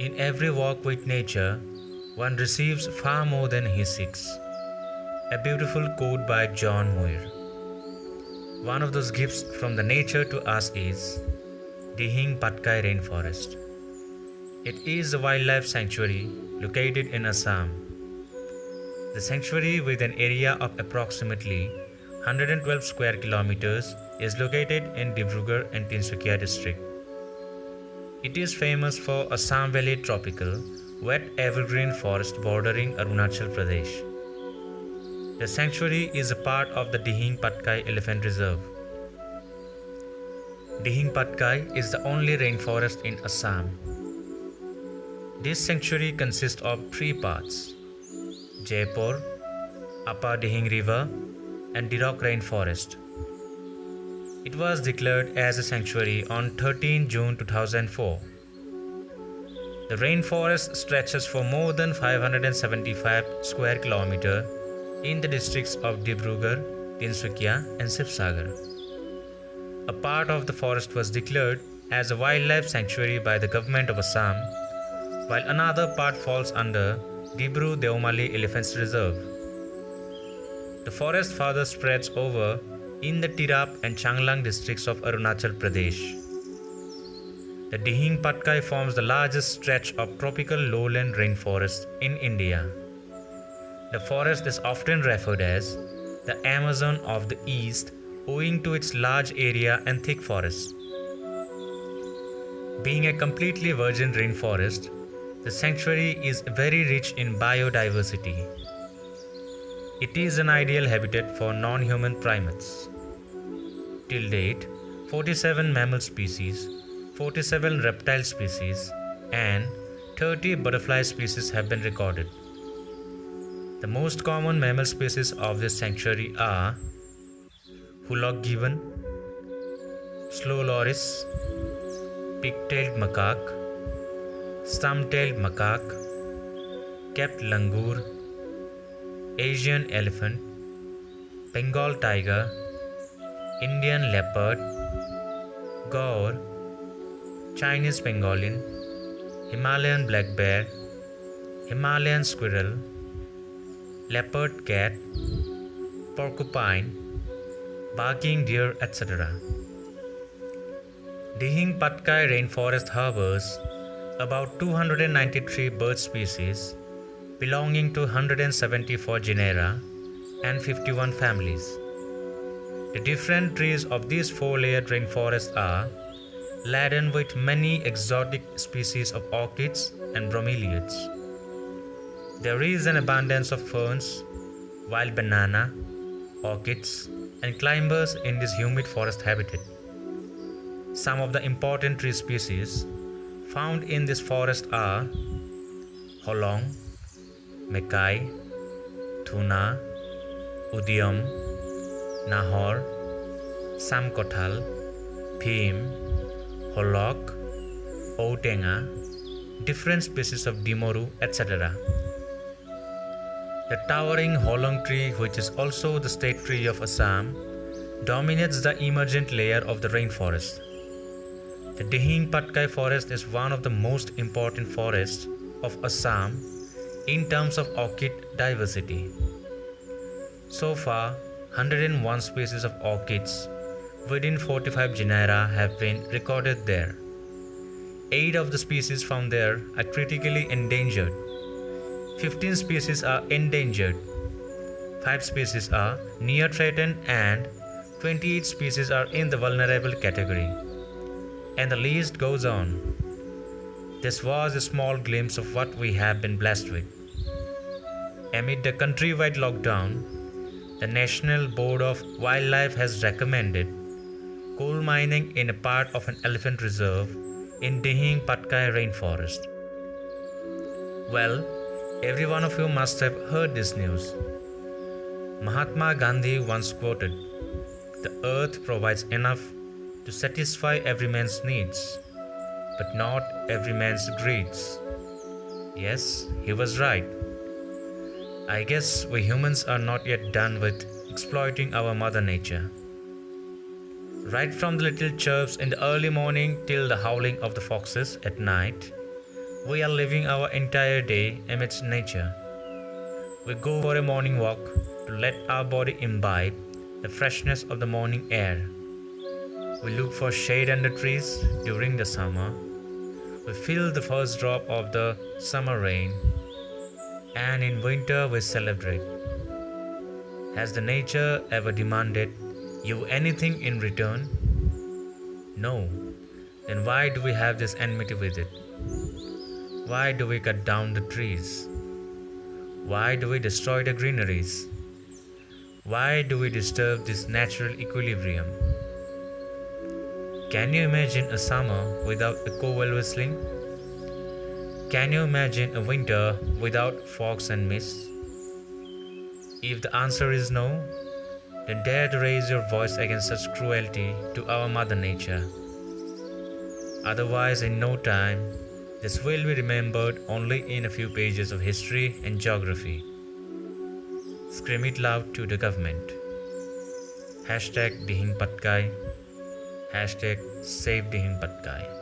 In every walk with nature, one receives far more than he seeks. A beautiful quote by John Muir. One of those gifts from the nature to us is Dihing Patkai Rainforest. It is a wildlife sanctuary located in Assam. The sanctuary, with an area of approximately 112 square kilometers, is located in Dibrugarh and Tinsukia district. It is famous for Assam Valley tropical, wet evergreen forest bordering Arunachal Pradesh. The sanctuary is a part of the Dihing Patkai Elephant Reserve. Dihing Patkai is the only rainforest in Assam. This sanctuary consists of three parts: Jaipur, Upper Dihing River, and Dirok Rainforest. It was declared as a sanctuary on 13 June 2004. The rainforest stretches for more than 575 square kilometers in the districts of Dibrugarh, Tinsukia, and Sibsagar. A part of the forest was declared as a wildlife sanctuary by the government of Assam, while another part falls under Dibru Deomali Elephants Reserve. The forest further spreads over in the Tirap and Changlang districts of Arunachal Pradesh. The Dihing Patkai forms the largest stretch of tropical lowland rainforest in India. The forest is often referred as the Amazon of the East owing to its large area and thick forests. Being a completely virgin rainforest, the sanctuary is very rich in biodiversity. It is an ideal habitat for non-human primates. Till date, 47 mammal species, 47 reptile species, and 30 butterfly species have been recorded. The most common mammal species of this sanctuary are Hoolock gibbon, slow loris, pig-tailed macaque, stump-tailed macaque, capped langur, Asian elephant, Bengal tiger, Indian leopard, gaur, Chinese pangolin, Himalayan black bear, Himalayan squirrel, leopard cat, porcupine, barking deer, etc. Dihing Patkai rainforest harbors about 293 bird species belonging to 174 genera and 51 families. The different trees of these four-layered rainforests are laden with many exotic species of orchids and bromeliads. There is an abundance of ferns, wild banana, orchids, and climbers in this humid forest habitat. Some of the important tree species found in this forest are holong, mekai, thuna, udium, nahor, samkothal, bhim, holok, outenga, different species of dimoru, etc. The towering holong tree, which is also the state tree of Assam, dominates the emergent layer of the rainforest. The Dihing Patkai forest is one of the most important forests of Assam in terms of orchid diversity. So far, 101 species of orchids within 45 genera have been recorded there. 8 of the species found there are critically endangered. 15 species are endangered. 5 species are near threatened and 28 species are in the vulnerable category. And the list goes on. This was a small glimpse of what we have been blessed with. Amid the countrywide lockdown, the National Board of Wildlife has recommended coal mining in a part of an elephant reserve in Dihing Patkai rainforest. Well, every one of you must have heard this news. Mahatma Gandhi once quoted, "The earth provides enough to satisfy every man's needs, but not every man's greeds." Yes, he was right. I guess we humans are not yet done with exploiting our mother nature. Right from the little chirps in the early morning till the howling of the foxes at night, We are living our entire day amidst nature. We go for a morning walk to let our body imbibe the freshness of the morning air. We look for shade under trees during the summer. We feel the first drop of the summer rain. And in winter we celebrate. Has the nature ever demanded you anything in return? No. Then why do we have this enmity with it? Why do we cut down the trees? Why do we destroy the greeneries? Why do we disturb this natural equilibrium? Can you imagine a summer without a cowbell whistling? Can you imagine a winter without fogs and mist? If the answer is no, then dare to raise your voice against such cruelty to our Mother Nature. Otherwise, in no time, this will be remembered only in a few pages of history and geography. Scream it loud to the government. Hashtag Dihing Patkai. Hashtag Save Dihing Patkai.